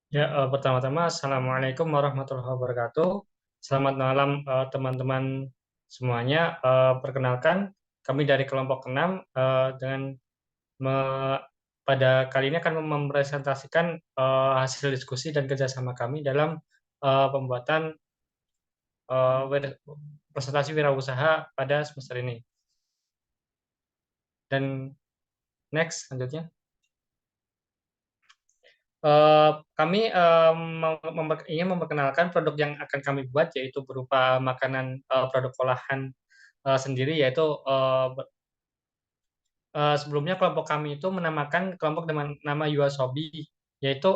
Ya, pertama-tama Assalamualaikum warahmatullahi wabarakatuh. Selamat malam, teman-teman semuanya. Perkenalkan, kami dari kelompok 6 dengan me- pada kali ini akan mempresentasikan hasil diskusi dan kerjasama kami dalam pembuatan presentasi wirausaha pada semester ini. Dan next, selanjutnya. Kami ingin memperkenalkan produk yang akan kami buat, yaitu berupa makanan, produk olahan sendiri, yaitu sebelumnya kelompok kami itu menamakan kelompok dengan nama Yuasobi, yaitu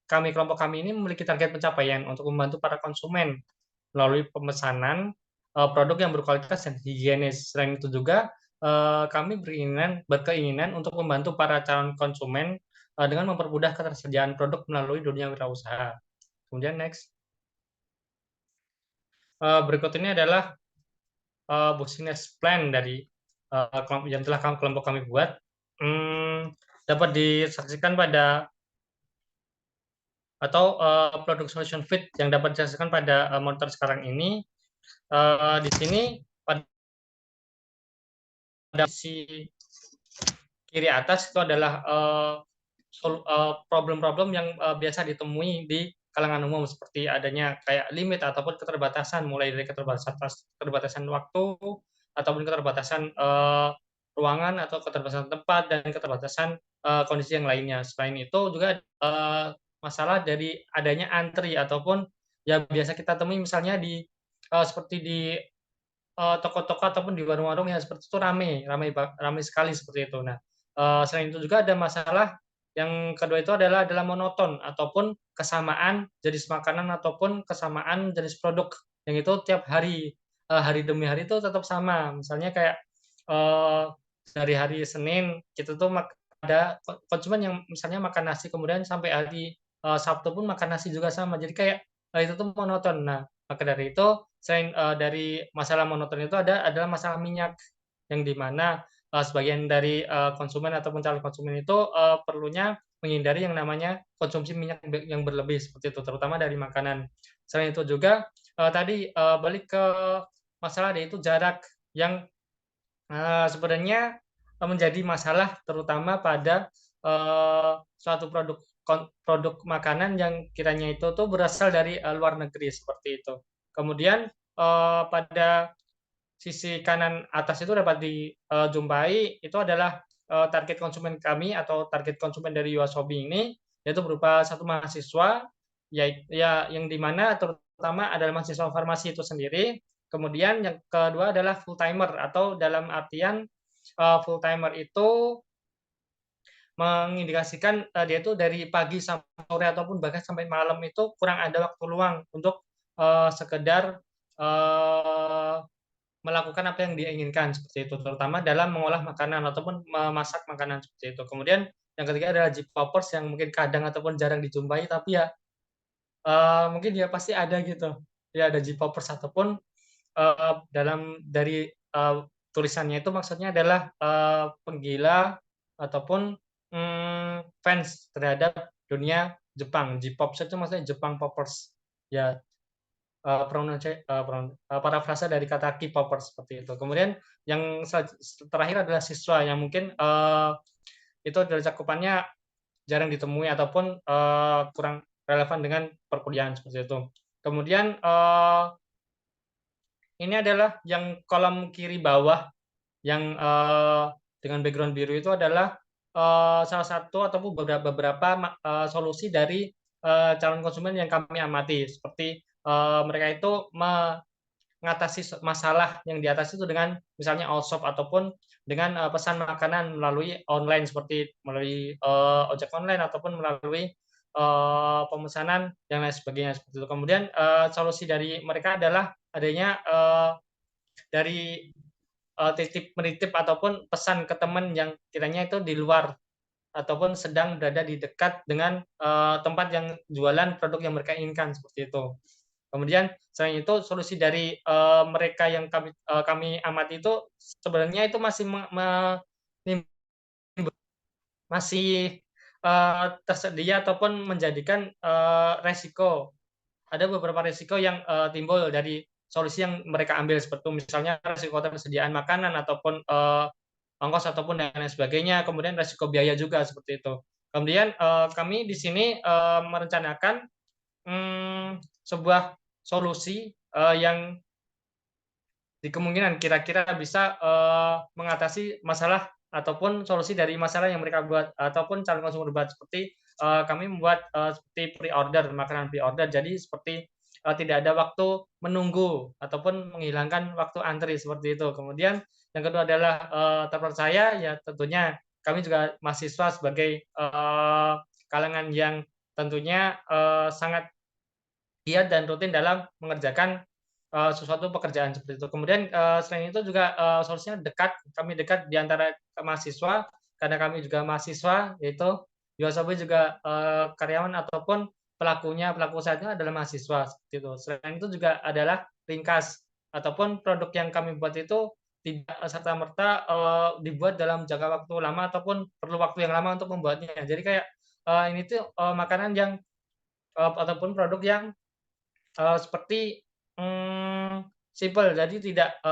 kelompok kami ini memiliki target pencapaian untuk membantu para konsumen melalui pemesanan produk yang berkualitas dan higienis. Selain itu juga kami berkeinginan untuk membantu para calon konsumen dengan mempermudah ketersediaan produk melalui dunia wirausaha. Kemudian next. Berikut ini adalah business plan dari yang telah kelompok kami buat. Dapat disaksikan pada atau produk solution fit yang dapat disaksikan pada monitor sekarang ini. Di sini pada sisi kiri atas itu adalah problem-problem yang biasa ditemui di kalangan umum, seperti adanya kayak limit ataupun keterbatasan, mulai dari keterbatasan waktu ataupun keterbatasan ruangan atau keterbatasan tempat dan keterbatasan kondisi yang lainnya. Selain itu juga masalah dari adanya antri ataupun yang biasa kita temui misalnya di seperti di toko-toko ataupun di warung-warung yang seperti itu ramai sekali seperti itu. Nah, selain itu juga ada masalah yang kedua itu adalah monoton ataupun kesamaan jenis makanan ataupun kesamaan jenis produk yang itu tiap hari hari demi hari itu tetap sama. Misalnya kayak eh, dari hari Senin kita tuh ada konsumen yang misalnya makan nasi, kemudian sampai hari Sabtu pun makan nasi juga sama. Jadi kayak itu tuh monoton. Nah, maka dari itu selain dari masalah monoton itu adalah masalah minyak, yang dimana sebagian dari konsumen ataupun calon konsumen itu perlunya menghindari yang namanya konsumsi minyak yang berlebih seperti itu, terutama dari makanan. Selain itu juga tadi balik ke masalah yaitu jarak yang sebenarnya menjadi masalah terutama pada suatu produk makanan yang kiranya itu tuh berasal dari luar negeri seperti itu. Kemudian pada sisi kanan atas itu dapat dijumpai itu adalah target konsumen kami atau target konsumen dari Yuasobi ini, yaitu berupa satu mahasiswa yang dimana terutama adalah mahasiswa farmasi itu sendiri. Kemudian yang kedua adalah full timer, atau dalam artian full timer itu mengindikasikan dia itu dari pagi sampai sore ataupun bahkan sampai malam itu kurang ada waktu luang untuk sekedar uh, melakukan apa yang dia inginkan seperti itu, terutama dalam mengolah makanan ataupun memasak makanan seperti itu. Kemudian yang ketiga adalah Jeep Poppers yang mungkin kadang ataupun jarang dijumpai, tapi ya mungkin dia pasti ada gitu. Ya ada Jeep Poppers ataupun dari tulisannya itu maksudnya adalah penggila ataupun fans terhadap dunia Jepang. J-pop itu maksudnya Jepang Poppers. Ya, parafrasa dari kata K-popers seperti itu. Kemudian yang terakhir adalah siswa yang mungkin itu dari cakupannya jarang ditemui ataupun kurang relevan dengan perkuliahan seperti itu. Kemudian ini adalah yang kolom kiri bawah yang dengan background biru itu adalah salah satu ataupun beberapa solusi dari calon konsumen yang kami amati, seperti mereka itu mengatasi masalah yang di atas itu dengan misalnya all shop ataupun dengan pesan makanan melalui online, seperti melalui ojek online ataupun melalui pemesanan dan lain sebagainya seperti itu. Kemudian solusi dari mereka adalah adanya dari titip menitip ataupun pesan ke teman yang kiranya itu di luar ataupun sedang berada di dekat dengan tempat yang jualan produk yang mereka inginkan seperti itu. Kemudian selain itu solusi dari mereka yang kami amati itu sebenarnya itu masih tersedia ataupun menjadikan resiko. Ada beberapa resiko yang timbul dari solusi yang mereka ambil seperti misalnya resiko ketersediaan makanan ataupun ongkos ataupun dan lain sebagainya. Kemudian resiko biaya juga seperti itu. Kemudian kami di sini merencanakan sebuah solusi yang di kemungkinan kira-kira bisa mengatasi masalah ataupun solusi dari masalah yang mereka buat ataupun calon konsumer buat seperti kami membuat seperti pre-order makanan pre-order jadi seperti tidak ada waktu menunggu ataupun menghilangkan waktu antri seperti itu. Kemudian yang kedua adalah terpercaya ya tentunya kami juga mahasiswa sebagai kalangan yang tentunya sangat giat dan rutin dalam mengerjakan sesuatu pekerjaan seperti itu. Kemudian selain itu juga solusinya dekat, kami dekat di antara mahasiswa karena kami juga mahasiswa yaitu Yosobi juga karyawan ataupun pelaku usahanya adalah mahasiswa seperti itu. Selain itu juga adalah ringkas ataupun produk yang kami buat itu tidak serta merta dibuat dalam jangka waktu lama ataupun perlu waktu yang lama untuk membuatnya. Jadi kayak ini tuh makanan yang ataupun produk yang seperti simpel, jadi tidak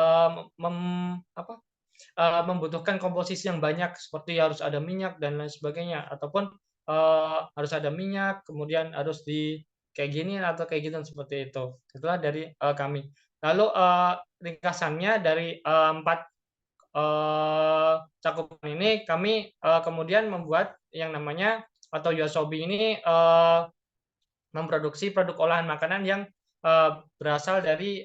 membutuhkan komposisi yang banyak seperti harus ada minyak dan lain sebagainya, ataupun harus ada minyak, kemudian harus di kayak gini atau kayak gitu seperti itu. Itulah dari kami. Lalu ringkasannya dari 4 cakupan ini kami kemudian membuat yang namanya atau Yosobi ini memproduksi produk olahan makanan yang berasal dari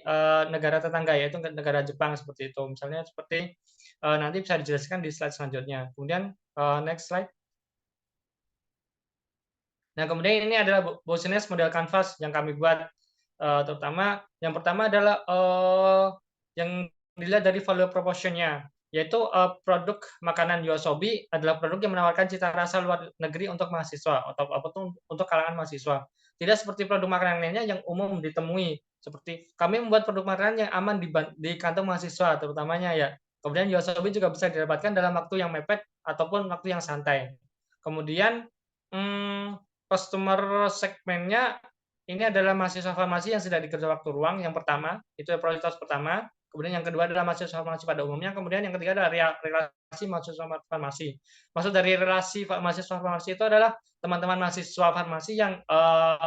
negara tetangga yaitu negara Jepang seperti itu. Misalnya seperti nanti bisa dijelaskan di slide selanjutnya. Kemudian next slide. Nah, kemudian ini adalah business model canvas yang kami buat terutama yang pertama adalah yang dilihat dari value proposition-nya yaitu produk makanan Yosobi adalah produk yang menawarkan cita rasa luar negeri untuk mahasiswa atau apapun untuk kalangan mahasiswa. Tidak seperti produk makanan lainnya yang umum ditemui. Seperti kami membuat produk makanan yang aman di kantong mahasiswa terutamanya ya. Kemudian Yosobi juga bisa didapatkan dalam waktu yang mepet ataupun waktu yang santai. Kemudian customer segmennya ini adalah mahasiswa farmasi yang sedang dikerja waktu ruang. Yang pertama, itu prioritas pertama. Kemudian yang kedua adalah mahasiswa farmasi pada umumnya. Kemudian yang ketiga adalah relasi mahasiswa farmasi. Maksud dari relasi mahasiswa farmasi itu adalah teman-teman mahasiswa farmasi yang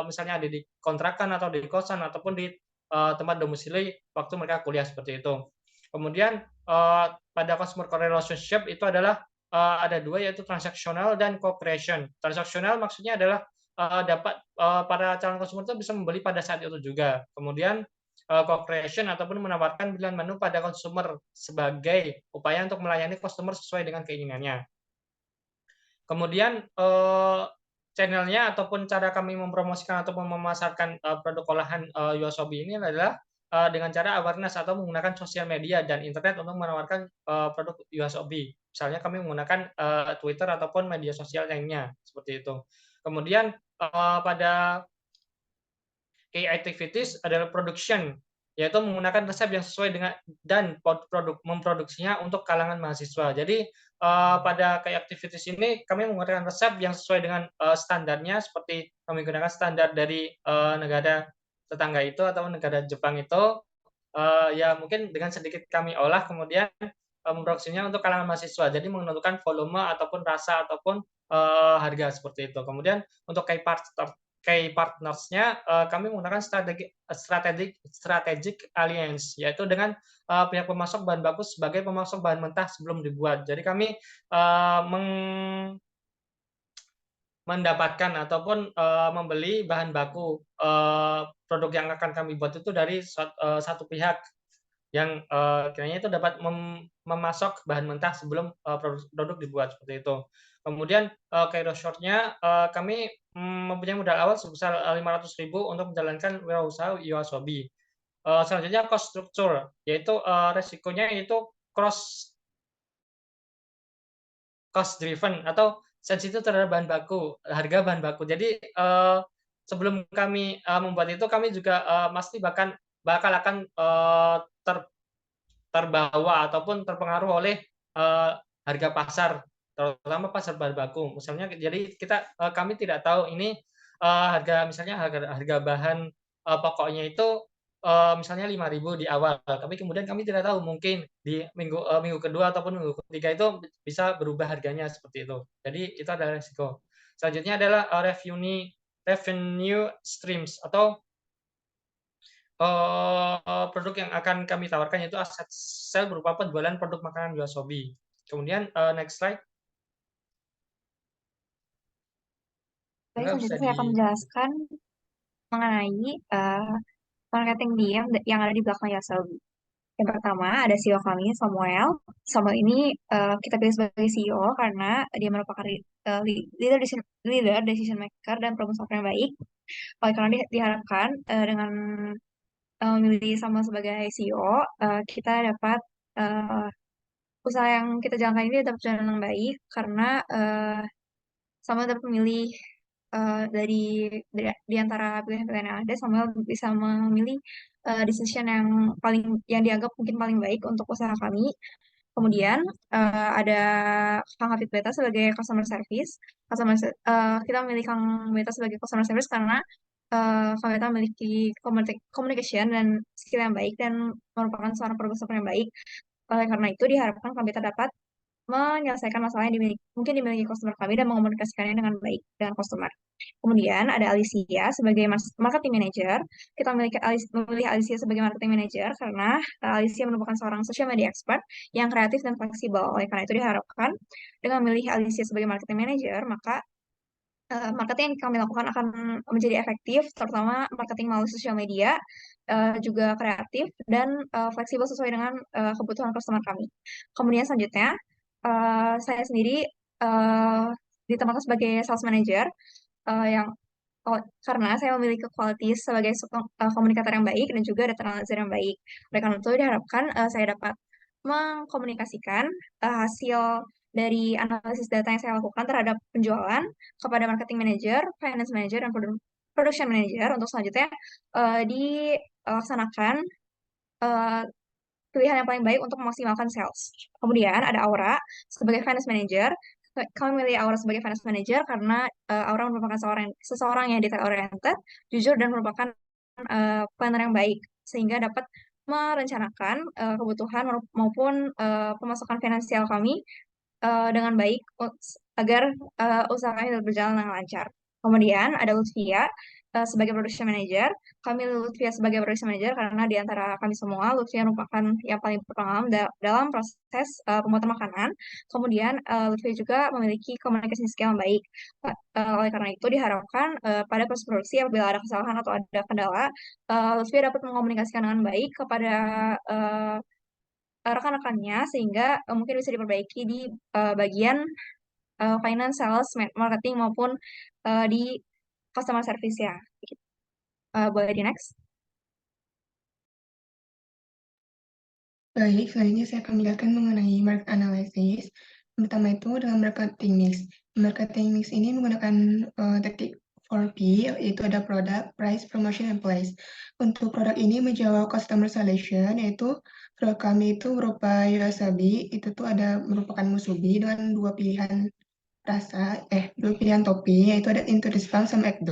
misalnya ada di kontrakan atau di kosan ataupun di tempat domisili waktu mereka kuliah seperti itu. Kemudian pada customer relationship itu adalah ada dua yaitu transaksional dan co-creation. Transaksional maksudnya adalah dapat para calon konsumer itu bisa membeli pada saat itu juga. Kemudian co-creation ataupun menawarkan pilihan menu pada konsumer sebagai upaya untuk melayani customer sesuai dengan keinginannya. Kemudian channelnya ataupun cara kami mempromosikan ataupun memasarkan produk olahan Yosobi ini adalah dengan cara awareness atau menggunakan sosial media dan internet untuk menawarkan produk Yosobi. Misalnya kami menggunakan Twitter ataupun media sosial lainnya seperti itu. Kemudian pada key activities adalah production, yaitu menggunakan resep yang sesuai dengan dan memproduksinya untuk kalangan mahasiswa. Jadi pada key activities ini kami menggunakan resep yang sesuai dengan standarnya seperti kami gunakan standar dari negara tetangga itu atau negara Jepang itu ya mungkin dengan sedikit kami olah kemudian memproduksinya untuk kalangan mahasiswa. Jadi menentukan volume ataupun rasa ataupun harga seperti itu. Kemudian untuk key partners-nya kami menggunakan strategic alliance yaitu dengan pihak pemasok bahan baku sebagai pemasok bahan mentah sebelum dibuat. Jadi kami mendapatkan ataupun membeli bahan baku produk yang akan kami buat itu dari satu pihak yang kiranya itu dapat memasok bahan mentah sebelum produk dibuat seperti itu. Kemudian Cairo Short-nya kami mempunyai modal awal sebesar 500.000 untuk menjalankan wirausaha Yosobi. Selanjutnya cost structure, yaitu resikonya itu cost driven atau sensitif terhadap bahan baku, harga bahan baku. Jadi sebelum kami membuat itu kami juga pasti bakal akan terbawa ataupun terpengaruh oleh harga pasar terutama pasar bahan baku. Misalnya jadi kami tidak tahu ini, misalnya harga bahan, pokoknya itu, misalnya 5.000 di awal, tapi kemudian kami tidak tahu mungkin di minggu kedua ataupun minggu ketiga itu bisa berubah harganya seperti itu. Jadi itu adalah risiko. Selanjutnya adalah, revenue streams atau produk yang akan kami tawarkan yaitu aset sel berupa penjualan produk makanan Yoasobi. Kemudian, next slide. Baik, Enggak bisa selanjutnya saya di akan menjelaskan mengenai marketing diam yang ada di belakang Yasobi. Yang pertama ada CEO kami, Samuel. Samuel ini kita pilih sebagai CEO karena dia merupakan leader decision maker dan problem solver yang baik. Oleh karena diharapkan dengan memilih Samuel sebagai CEO, kita dapat uh, usaha yang kita jalankan ini dapat berjalan dengan baik karena Samuel dapat memilih di antara pilihan-pilihan yang ada, Samuel bisa memilih decision yang dianggap mungkin paling baik untuk usaha kami. Kemudian ada Kang Hafid Beta sebagai customer service. Kita memilih Kang Beta sebagai customer service karena Kang Beta memiliki communication dan skill yang baik dan merupakan seorang problem solver yang baik. Oleh karena itu diharapkan Kang Beta dapat menyelesaikan masalah yang mungkin dimiliki customer kami dan mengomunikasikannya dengan baik dengan customer. Kemudian ada Alicia sebagai marketing manager. Kita memilih Alicia sebagai marketing manager karena Alicia merupakan seorang social media expert yang kreatif dan fleksibel. Oleh karena itu diharapkan dengan memilih Alicia sebagai marketing manager, maka marketing yang kami lakukan akan menjadi efektif, terutama marketing melalui sosial media, juga kreatif dan fleksibel sesuai dengan kebutuhan customer kami. Kemudian selanjutnya, saya sendiri uh, ditempatkan sebagai sales manager yang karena saya memiliki qualities sebagai komunikator yang baik dan juga data analyzer yang baik. Oleh karena itu diharapkan saya dapat mengkomunikasikan hasil dari analisis data yang saya lakukan terhadap penjualan kepada marketing manager, finance manager, dan production manager untuk selanjutnya dilaksanakan eh, pilihan yang paling baik untuk memaksimalkan sales. Kemudian ada Aura sebagai finance manager. Kami memilih Aura sebagai finance manager karena Aura merupakan seseorang yang detail oriented, jujur dan merupakan planner yang baik sehingga dapat merencanakan kebutuhan maupun pemasukan finansial kami dengan baik agar usaha kami tetap berjalan dengan lancar. Kemudian ada Lutfia sebagai production manager. Kami Lutfia sebagai production manager karena di antara kami semua Lutfia merupakan yang paling berpengalaman dalam proses pembuatan makanan. Kemudian Lutfia juga memiliki communication skill yang baik. Oleh karena itu diharapkan pada proses produksi apabila ada kesalahan atau ada kendala, Lutfia dapat mengomunikasikan dengan baik kepada uh, rekan-rekannya sehingga mungkin bisa diperbaiki di bagian finance, sales, marketing maupun di customer service ya. Boleh di next? Baik, selanjutnya saya akan menjelaskan mengenai market analysis. Pertama itu dengan marketing mix. Marketing mix ini menggunakan teknik 4P, yaitu ada product, price, promotion, and place. Untuk produk ini menjawab customer selection, yaitu produk kami itu berupa wasabi, itu tuh ada merupakan musubi dengan dua pilihan topping, yaitu ada into the spam sama egg.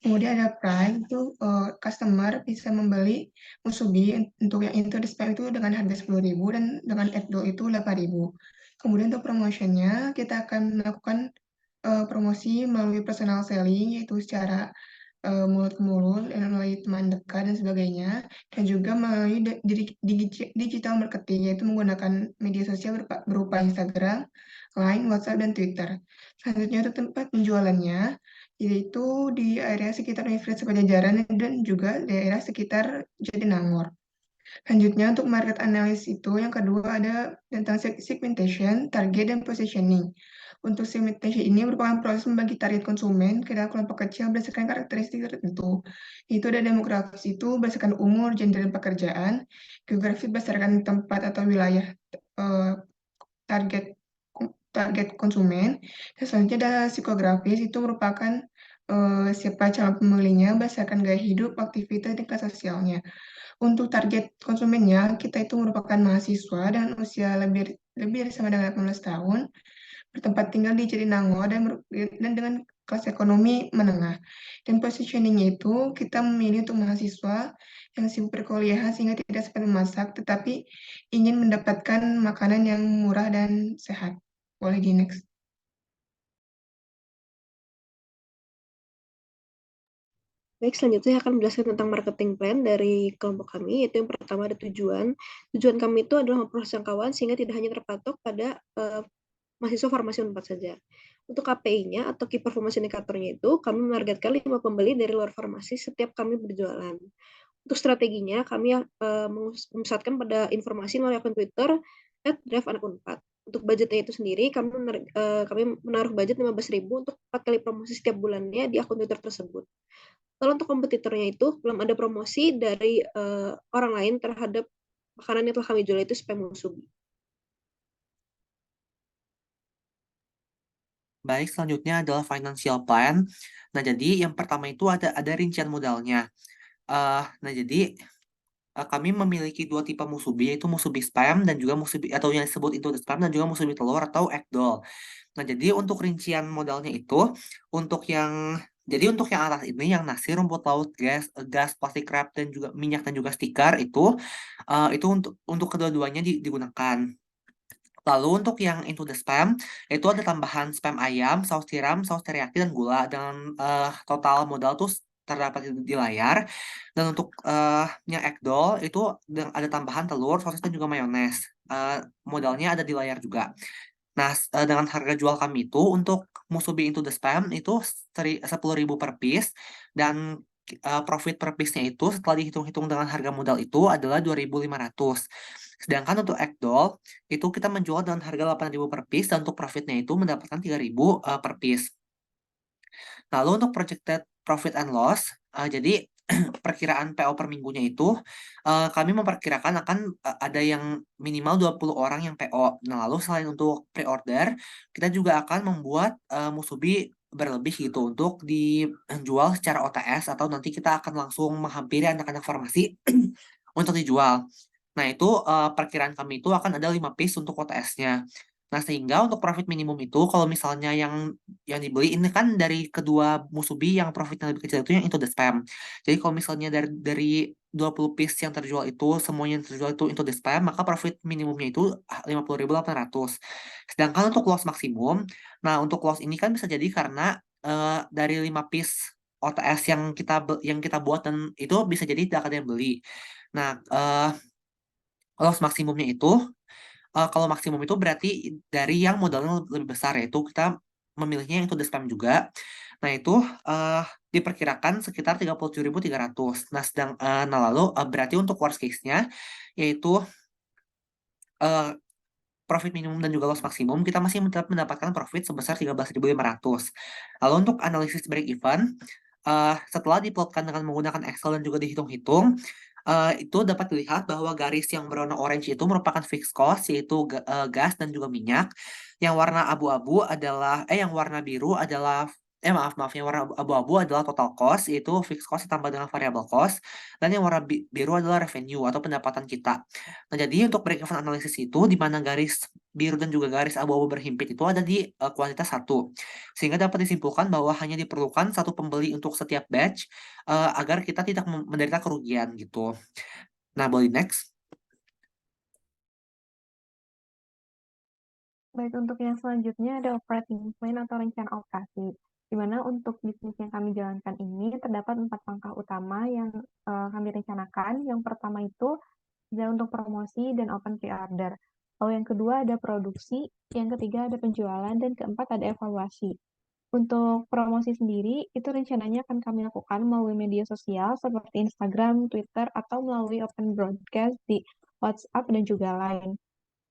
Kemudian ada Prime, itu customer bisa membeli musubi untuk yang into the spam itu dengan harga 10.000 dan dengan Eddo itu 8.000. Kemudian untuk promotionnya, kita akan melakukan promosi melalui personal selling, yaitu secara mulut ke mulut, melalui teman dekat dan sebagainya, dan juga melalui digital marketing, yaitu menggunakan media sosial berupa Instagram, Line, WhatsApp, dan Twitter. Selanjutnya untuk tempat penjualannya, yaitu di area sekitar Universitas Pajajaran dan juga daerah sekitar Jatinangor. Selanjutnya untuk market analysis itu yang kedua ada tentang segmentation, target, dan positioning. Untuk segmentation ini merupakan proses membagi target konsumen ke dalam kelompok kecil berdasarkan karakteristik tertentu. Itu ada demografis itu berdasarkan umur, gender, dan pekerjaan, geografi berdasarkan tempat atau wilayah eh, target target konsumen. Dan selanjutnya ada psikografis, itu merupakan siapa calon pembelinya berdasarkan gaya hidup, aktivitas, dan kelas sosialnya. Untuk target konsumennya, kita itu merupakan mahasiswa dengan usia lebih dari sama dengan 18 tahun, bertempat tinggal di Jatinangor dan dengan kelas ekonomi menengah. Dan positioningnya itu kita memilih untuk mahasiswa yang sibuk perkuliahan sehingga tidak sempat memasak, tetapi ingin mendapatkan makanan yang murah dan sehat. Boleh di next. Baik, selanjutnya akan menjelaskan tentang marketing plan dari kelompok kami, yaitu yang pertama ada tujuan. Tujuan kami itu adalah memproses jangkauan sehingga tidak hanya terpatok pada mahasiswa farmasi Unpad saja. Untuk KPI-nya atau Key Performance Indicator-nya itu, kami menargetkan 5 pembeli dari luar farmasi setiap kami berjualan. Untuk strateginya, kami memusatkan pada informasi melalui akun Twitter @drive_anak_unpad. Untuk budgetnya itu sendiri, kami menaruh budget 15.000 untuk 4 kali promosi setiap bulannya di akun Twitter tersebut. Lalu untuk kompetitornya itu, belum ada promosi dari orang lain terhadap makanan yang telah kami jual itu supaya Musubi. Baik, selanjutnya adalah financial plan. Nah, jadi yang pertama itu ada rincian modalnya. Nah, jadi kami memiliki dua tipe musubi, yaitu musubi spam dan juga musubi atau yang disebut into the spam dan juga musubi telur atau egg doll. Nah, jadi untuk rincian modalnya itu untuk yang untuk yang atas ini yang nasi, rumput laut, gas, plastik wrap dan juga minyak dan juga stiker itu untuk kedua-duanya digunakan. Lalu untuk yang into the spam, itu ada tambahan spam ayam, saus tiram, saus teriyaki, dan gula. Dan total modal tuh terdapat di layar. Dan untuk yang egg doll, itu ada tambahan telur, sosis, dan juga mayones. Modalnya ada di layar juga. Nah, dengan harga jual kami itu untuk musubi into the spam itu 10.000 per piece. Dan profit per piece-nya itu setelah dihitung-hitung dengan harga modal itu adalah 2.500. Sedangkan untuk egg doll itu kita menjual dengan harga 8.000 per piece dan untuk profitnya itu mendapatkan 3.000 per piece. Lalu untuk projected profit and loss, jadi perkiraan PO per minggunya itu kami memperkirakan akan ada yang minimal 20 orang yang PO. Nah, lalu selain untuk pre-order, kita juga akan membuat musubi berlebih gitu untuk dijual secara OTS atau nanti kita akan langsung menghampiri anak-anak farmasi untuk dijual. Nah, itu perkiraan kami itu akan ada 5 piece untuk OTS-nya. Nah, sehingga untuk profit minimum itu kalau misalnya yang dibeli ini kan dari kedua musubi yang profitnya lebih kecil itu yang into the spam. Jadi kalau misalnya dari 20 piece yang terjual itu semuanya yang terjual itu into the spam, maka profit minimumnya itu 50.800. Sedangkan untuk loss maksimum, nah untuk loss ini kan bisa jadi karena dari 5 piece OTS yang kita buat dan itu bisa jadi tidak ada yang beli. Nah, loss maksimumnya itu kalau maksimum itu berarti dari yang modalnya lebih besar, yaitu kita memilihnya yang itu the spam juga. Nah, itu diperkirakan sekitar 37.300. Nah, lalu berarti untuk worst case-nya yaitu profit minimum dan juga loss maksimum kita masih tetap mendapatkan profit sebesar 13.500. Lalu untuk analisis break even setelah diplotkan dengan menggunakan Excel dan juga dihitung-hitung, itu dapat dilihat bahwa garis yang berwarna orange itu merupakan fixed cost, yaitu gas dan juga minyak. Yang warna abu-abu yang warna biru adalah, maaf, yang warna abu-abu adalah total cost, yaitu fixed cost ditambah dengan variable cost. Dan yang warna biru adalah revenue atau pendapatan kita. Nah, jadi untuk break-even analysis itu, di mana garis biru dan juga garis abu-abu berhimpit itu ada di kuantitas 1. Sehingga dapat disimpulkan bahwa hanya diperlukan satu pembeli untuk setiap batch agar kita tidak menderita kerugian gitu. Nah, boleh next. Baik, untuk yang selanjutnya ada operating plan atau rencana operasi, di mana untuk bisnis yang kami jalankan ini terdapat 4 langkah utama yang kami rencanakan. Yang pertama itu adalah untuk promosi dan open pre-order. Lalu yang kedua ada produksi, yang ketiga ada penjualan, dan keempat ada evaluasi. Untuk promosi sendiri, itu rencananya akan kami lakukan melalui media sosial seperti Instagram, Twitter, atau melalui open broadcast di WhatsApp dan juga Line.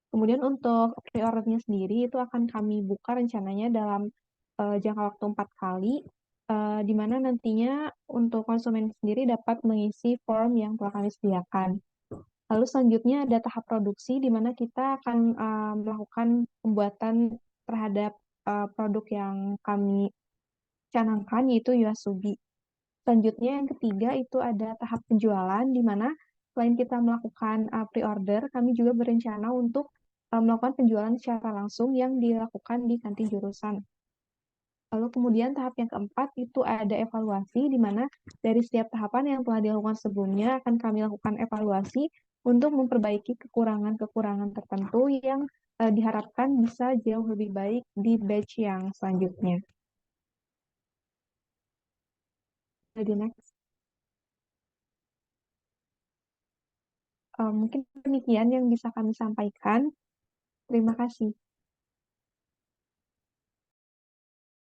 Kemudian untuk pre-ordernya sendiri itu akan kami buka rencananya dalam jangka waktu 4 kali, di mana nantinya untuk konsumen sendiri dapat mengisi form yang telah kami sediakan. Lalu selanjutnya ada tahap produksi, di mana kita akan melakukan pembuatan terhadap produk yang kami canangkan, yaitu Yuasubi. Selanjutnya yang ketiga itu ada tahap penjualan, di mana selain kita melakukan pre-order, kami juga berencana untuk melakukan penjualan secara langsung yang dilakukan di kantin jurusan. Lalu kemudian tahap yang keempat itu ada evaluasi, di mana dari setiap tahapan yang telah dilakukan sebelumnya akan kami lakukan evaluasi untuk memperbaiki kekurangan-kekurangan tertentu yang diharapkan bisa jauh lebih baik di batch yang selanjutnya. Jadi next. Mungkin demikian yang bisa kami sampaikan. Terima kasih.